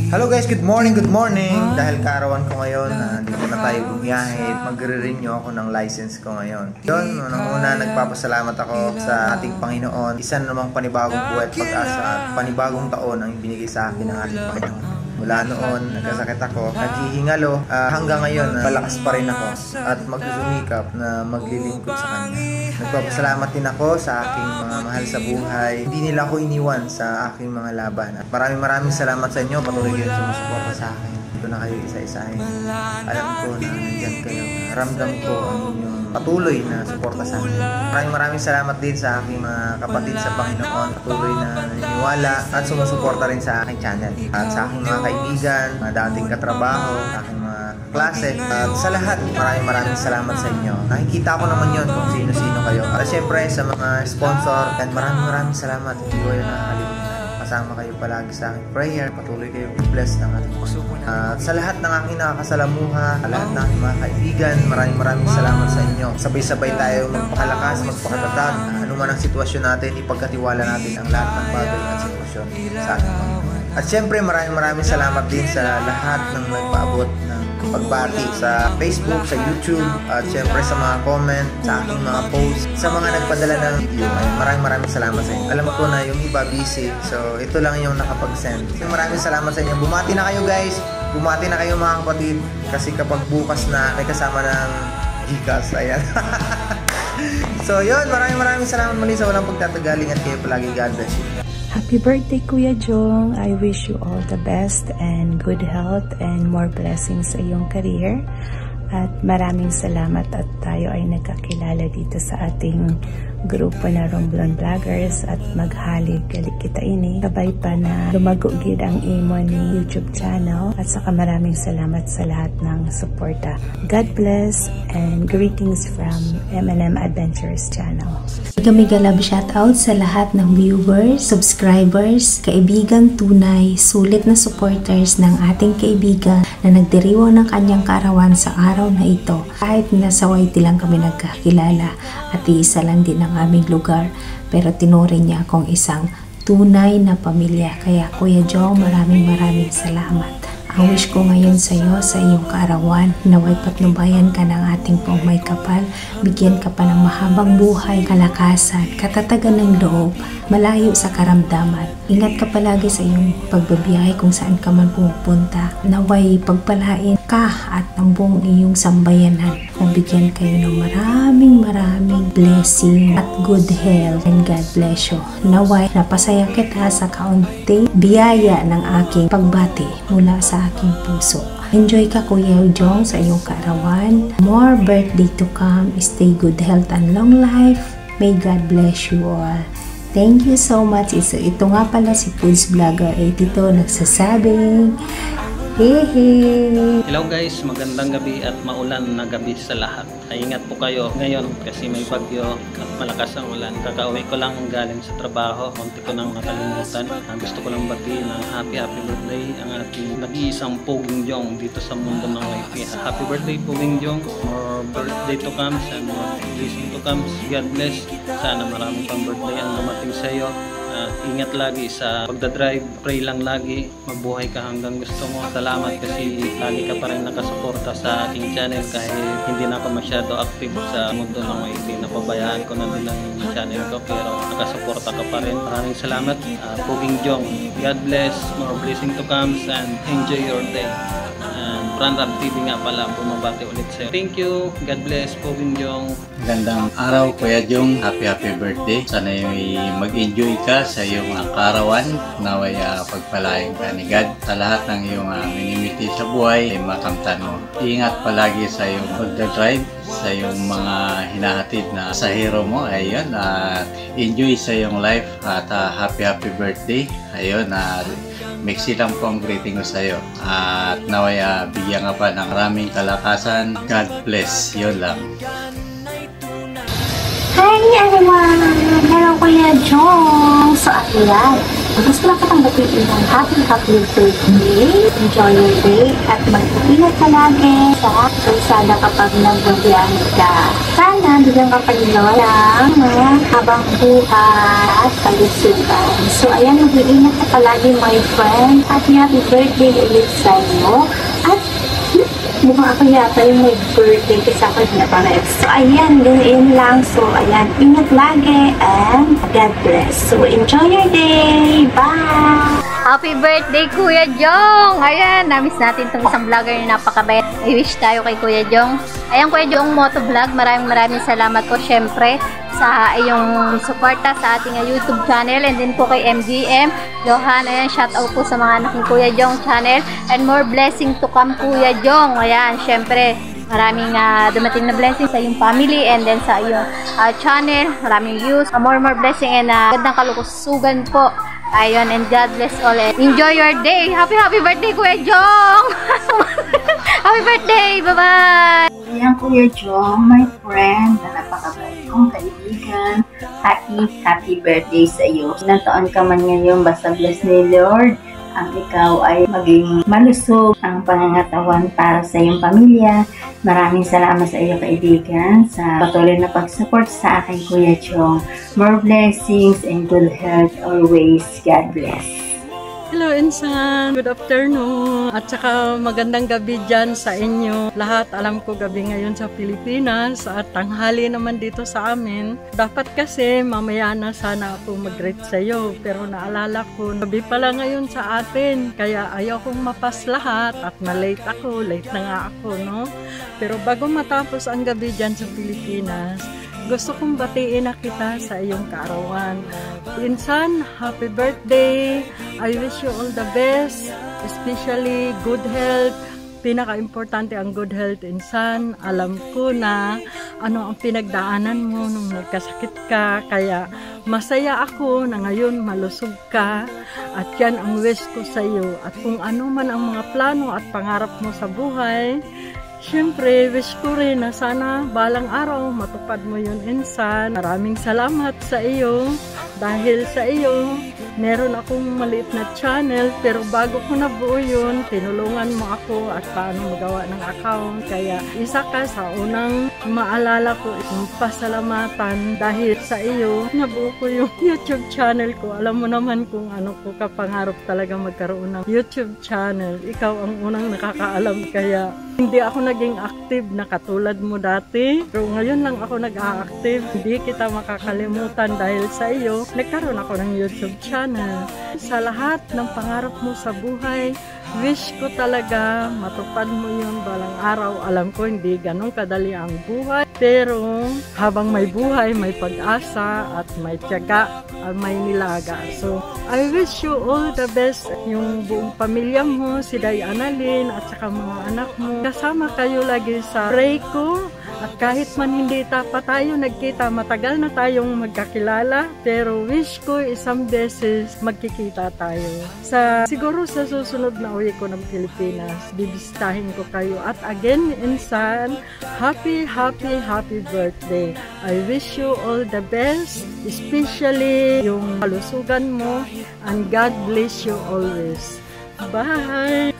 Hello guys, good morning, good morning. Dahil kaarawan ko ngayon na dito na tayo bumiyahe at magre-renew ako ng license ko ngayon. Yun, unang-una nagpapasalamat ako sa ating Panginoon. Isa na namang panibagong buhay at pag-asa at panibagong taon ang binigay sa akin ng ating Panginoon. Mula noon, nagkasakit ako, naghihingalo, hanggang ngayon, malakas pa rin ako at magsusumikap na maglilingkod sa Kanya. Nagpapasalamat din ako sa aking mga mahal sa buhay. Hindi nila ako iniwan sa aking mga laban. At maraming salamat sa inyo. Patuloy kayo sumusuporta sa akin. Dito na kayo isa-isahin. Alam ko na nandyan kayo. Ramdam ko ang inyong patuloy na suporta sa akin. Maraming salamat din sa aking mga kapatid sa Panginoon. Patuloy na naniniwala at sumusuporta rin sa aking channel. At sa aking mga kaibigan, mga dating katrabaho, sa aking mga klase. At sa lahat, maraming salamat sa inyo. Nakikita ko naman yun kung sino-sino kayo. At syempre sa mga sponsor, and maraming salamat. Hindi ko yun nakakalimutan. Kasama kayo palagi sa aking prayer. Patuloy kayo i-bless ng ating Panginoon. Sa lahat ng aking nakakasalamuha, sa lahat ng aking mga kaibigan, maraming salamat sa inyo. Sabay-sabay tayo magpakalakas, magpakatatag. Ano man ang sitwasyon natin, ipagkatiwala natin ang lahat ng bagay at sitwasyon sa ating Panginoon. At syempre maraming salamat din sa lahat ng nagpaabot ng pagbati sa Facebook, sa YouTube, at syempre sa mga comment, sa aking mga posts, sa mga nagpadala ng video. Maraming salamat sa inyo. Alam ko na yung iba busy, so ito lang yung nakapag-send. So, maraming salamat sa inyo. Bumati na kayo guys, bumati na kayo mga kapatid, kasi kapag bukas na may kasama ng Gcash, ayan. So yun, maraming salamat muli sa walang pagtatagaling at kayo palagi. God bless you. Happy birthday, Kuya Jong. I wish you all the best and good health and more blessings sa iyong career. At maraming salamat at tayo ay nagkakilala dito sa ating grupo na Romblon Vloggers at maghalig galit kita ini. Sabay pa na lumagugid ang imo ni YouTube channel at saka maraming salamat sa lahat ng suporta. God bless and greetings from M&M Adventures channel. Mega love shoutout sa lahat ng viewers, subscribers, kaibigan tunay, sulit na supporters ng ating kaibigan na nagdiriwang ng kanyang kaarawan sa araw na ito. Kahit nasa Waiti lang kami nagkakilala at iisa lang din ang aming lugar, pero tinuring niya akong isang tunay na pamilya. Kaya Kuya Jong, maraming salamat. Ang wish ko ngayon sa iyo, sa iyong kaarawan, naway patnubayan ka ng ating pong may kapal, bigyan ka pa ng mahabang buhay, kalakasan, katatagan ng loob, malayo sa karamdaman. Ingat ka palagi sa iyong pagbabiyahe kung saan ka man pumupunta. Naway pagpalain ka at ng buong iyong sambayanan. Nabigyan kayo ng maraming blessing at good health, and God bless you. Naway napasaya kita sa kaunting biyaya ng aking pagbati mula sa aking puso. Enjoy ka Kuya Jong sa iyong kaarawan. More birthday to come. Stay good health and long life. May God bless you all. Thank you so much. Ito nga pala si Foods Vlogger 82 nagsasabing hey. Hello guys, magandang gabi at maulan na gabi sa lahat. Ingat po kayo ngayon kasi may bagyo at malakas ang ulan. Kakauwi ko lang galing sa trabaho, konti ko nang nakalimutan. Gusto ko lang batiin ng happy birthday ang ating nag-iisang Poging Jong dito sa mundo ng Waiti. Happy birthday Poging Jong, more birthday to come and more blessing to come. God bless. Sana maraming pang birthday ang dumating sa iyo. Ingat lagi sa pagdadrive, pray lang lagi, mabuhay ka hanggang gusto mo. Salamat kasi lagi ka pa rin nakasuporta sa aking channel kahit hindi na ako masyado active sa mundo ng Waiti. Napabayaan ko na din ang channel ko pero nakasuporta ka pa rin. Maraming salamat, Poging Jong. God bless, more blessing to come and enjoy your day. Ranrab TV nga pala, bumabati ulit sa'yo. Thank you. God bless, Poging Jong. Gandang araw, Kuya Jong. Happy birthday. Sana yung mag-enjoy ka sa iyong kaarawan. Naway pagpalain ka ni God. Sa lahat ng iyong minimiti sa buhay, ay makamtan mo. Ingat palagi sa iyong pagdadrive, sa iyong mga hinahatid na sa hero mo. Ayun, enjoy sa iyong life at happy birthday. Ayun, mixi lang po ang greeting ko sa iyo. At naway bigyan ka pa ng maraming kalakasan. God bless. Yun lang. Hi everyone! Hello Kuya Jong! So ayan, gusto lang kitang batiin ng happy birthday. Enjoy your day at mag-ingat ka lagi sa kalsada kapag nagbabiyahe ka. Sana bigyan ka pa ng mga habang buhay at kalusugan. So, ayan, mag-iingat ka palagi, my friend. Happy birthday ulit sa'yo. At mukhang ako yata yung may birthday kasi ako na parang. So, ayan, ganyan lang. So, ayan, ingat lagi and God bless. So, enjoy your day. Bye! Happy birthday, Kuya Jong! Ayan, namiss natin itong isang vlogger na napakabait. I-wish tayo kay Kuya Jong. Ayan, Kuya Jong Motovlog, maraming salamat po syempre sa iyong suporta sa ating YouTube channel, and din po kay MGM Johan. Ayan, shout out po sa mga anak ni Kuya Jong channel, and more blessing to come, Kuya Jong. Ayan, syempre maraming dumating na blessing sa iyong family and then sa iyong channel, maraming views, more blessing and gandang kalukusugan po. Ayun, and God bless all. Enjoy your day. Happy birthday, Kuya Jong! Happy birthday! Bye-bye! Ayan, Kuya Jong, my friend, na napakabait kong kaibigan. Happy birthday sa iyo. Ilang taon ka man ngayon, basta bless ni Lord ang ikaw ay maging malusog ang pangangatawan para sa iyong pamilya. Maraming salamat sa iyo, kaibigan, sa patuloy na pag-support sa akin, Kuya Jong. More blessings and good health always. God bless. Hello, Insan. Good afternoon. At saka magandang gabi dyan sa inyo. Lahat, alam ko gabi ngayon sa Pilipinas at tanghali naman dito sa amin. Dapat kasi mamaya na sana ako mag-greet sa iyo. Pero naalala ko, gabi pala ngayon sa atin. Kaya ayaw kong mapas lahat at na-late ako. Late na nga ako, no? Pero bago matapos ang gabi dyan sa Pilipinas, gusto kong batiin na kita sa iyong kaarawan. Insan, happy birthday! I wish you all the best, especially good health. Pinaka-importante ang good health, Insan. Alam ko na ano ang pinagdaanan mo nung nagkasakit ka, kaya masaya ako na ngayon malusog ka. At yan ang wish ko sa iyo. At kung ano man ang mga plano at pangarap mo sa buhay, siyempre, wish ko rin na sana balang araw matupad mo yun, Insan. Maraming salamat sa iyo. Dahil sa iyo, meron akong maliit na channel, pero bago ko nabuo yun, tinulungan mo ako at paano magawa ng account. Kaya isa ka sa unang maalala ko yung pasalamatan. Dahil sa iyo, nabuo ko yung YouTube channel ko. Alam mo naman kung ano ko kapangarap talaga magkaroon ng YouTube channel. Ikaw ang unang nakakaalam, kaya hindi ako naging active na katulad mo dati. Pero ngayon lang ako nag-a-active. Hindi kita makakalimutan dahil sa iyo, nagkaroon ako ng YouTube channel. Sa lahat ng pangarap mo sa buhay, wish ko talaga matupad mo yun balang araw. Alam ko hindi ganun kadali ang buhay. Pero habang may buhay, may pag-asa at may tiyaga at may nilaga. So, I wish you all the best. Yung buong pamilya mo, si Day Annalyn at saka mga anak mo. Kasama kayo lagi sa pray ko. At kahit man hindi pa tayo nagkita, matagal na tayong magkakilala, pero wish ko isang beses magkikita tayo. Siguro sa susunod na uwi ko ng Pilipinas, bibisitahin ko kayo. At again, Insan, happy birthday. I wish you all the best, especially yung kalusugan mo, and God bless you always. Bye!